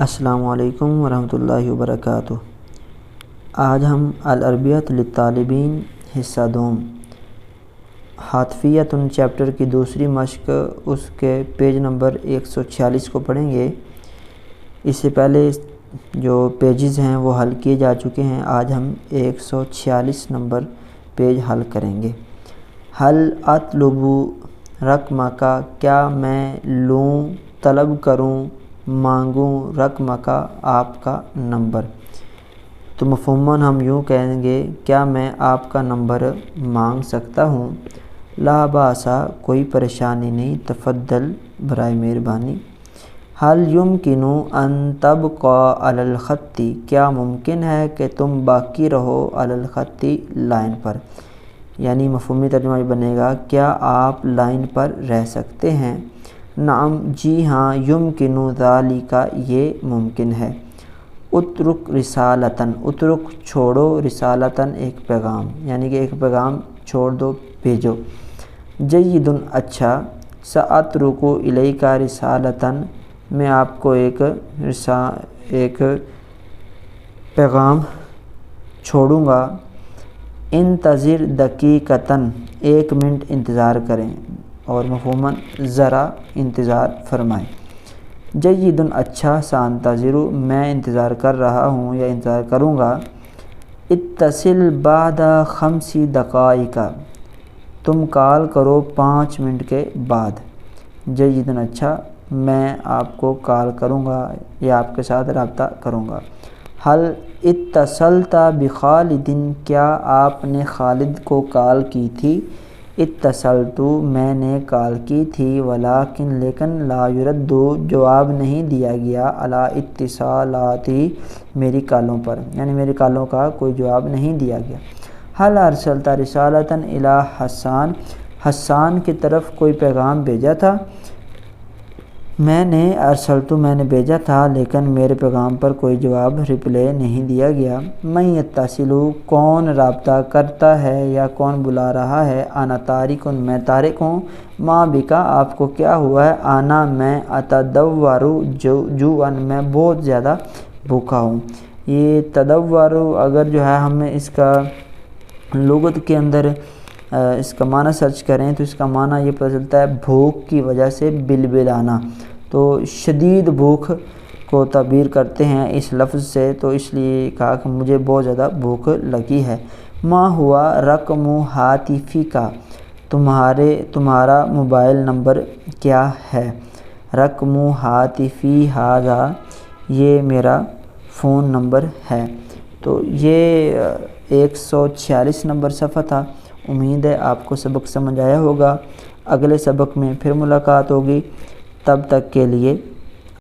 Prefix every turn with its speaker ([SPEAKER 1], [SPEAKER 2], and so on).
[SPEAKER 1] السلام علیکم ورحمۃ اللہ وبرکاتہ۔ آج ہم العربیۃ للطالبین حصہ دوم حاتفیۃ چیپٹر کی دوسری مشق اس کے پیج نمبر 146 کو پڑھیں گے۔ اس سے پہلے جو پیجز ہیں وہ حل کیے جا چکے ہیں۔ آج ہم 146 نمبر پیج حل کریں گے۔ حل اطلب رقم کا، کیا میں لوں، طلب کروں، مانگوں، رقم کا آپ کا نمبر۔ تو مفہوماً ہم یوں کہیں گے، کیا میں آپ کا نمبر مانگ سکتا ہوں؟ لا باسا، کوئی پریشانی نہیں، تفضل، برائے مہربانی۔ حل یمکن ان تبقى علی الخط، کیا ممکن ہے کہ تم باقی رہو علی الخط، لائن پر۔ یعنی مفہومی ترجمہ یہ بنے گا، کیا آپ لائن پر رہ سکتے ہیں؟ نعم، جی ہاں، یمکن ذالک، یہ ممکن ہے۔ اترک رسالتاً، اترک چھوڑو، رسالتاً ایک پیغام، یعنی کہ ایک پیغام چھوڑ دو، بھیجو۔ جیدن، اچھا۔ سأترک الیک رسالتاً، میں آپ کو ایک پیغام چھوڑوں گا۔ انتظر دقیقتاً، ایک منٹ انتظار کریں، اور مفہوماً ذرا انتظار فرمائیں۔ جیدن، اچھا۔ سانتظر، میں انتظار کر رہا ہوں یا انتظار کروں گا۔ اتصل بعد 5 دقائق، تم کال کرو 5 منٹ کے بعد۔ جیدن، اچھا، میں آپ کو کال کروں گا یا آپ کے ساتھ رابطہ کروں گا۔ حل اتصلت بخالد، کیا آپ نے خالد کو کال کی تھی؟ اتصلت، میں نے کال کی تھی، ولیکن لیکن، لا یرد، جواب نہیں دیا گیا، علی اتصالاتی، میری کالوں پر، یعنی میری کالوں کا کوئی جواب نہیں دیا گیا۔ حل ارسلت رسالۃ الی حسان، حسان کی طرف کوئی پیغام بھیجا تھا؟ میں نے بھیجا تھا، لیکن میرے پیغام پر کوئی جواب، رپلے نہیں دیا گیا۔ من یتصل، کون رابطہ کرتا ہے یا کون بلا رہا ہے؟ انا طارق، میں طارق ہوں۔ ما بکا، آپ کو کیا ہوا ہے؟ انا، میں، اتدور جوعا، میں بہت زیادہ بھوکا ہوں۔ یہ تدور اگر جو ہے ہم اس کا لغت کے اندر اس کا معنی سرچ کریں تو اس کا معنی یہ پتہ چلتا ہے بھوک کی وجہ سے بلبلانا، تو شدید بھوک کو تعبیر کرتے ہیں اس لفظ سے، تو اس لیے کہا کہ مجھے بہت زیادہ بھوک لگی ہے۔ ما ہوا رقم ہاتفک، تمہارا موبائل نمبر کیا ہے؟ رقم ہاتفی ھذا، یہ میرا فون نمبر ہے۔ تو یہ 146 نمبر صفحہ تھا۔ امید ہے آپ کو سبق سمجھ آیا ہوگا۔ اگلے سبق میں پھر ملاقات ہوگی، تب تک کے لیے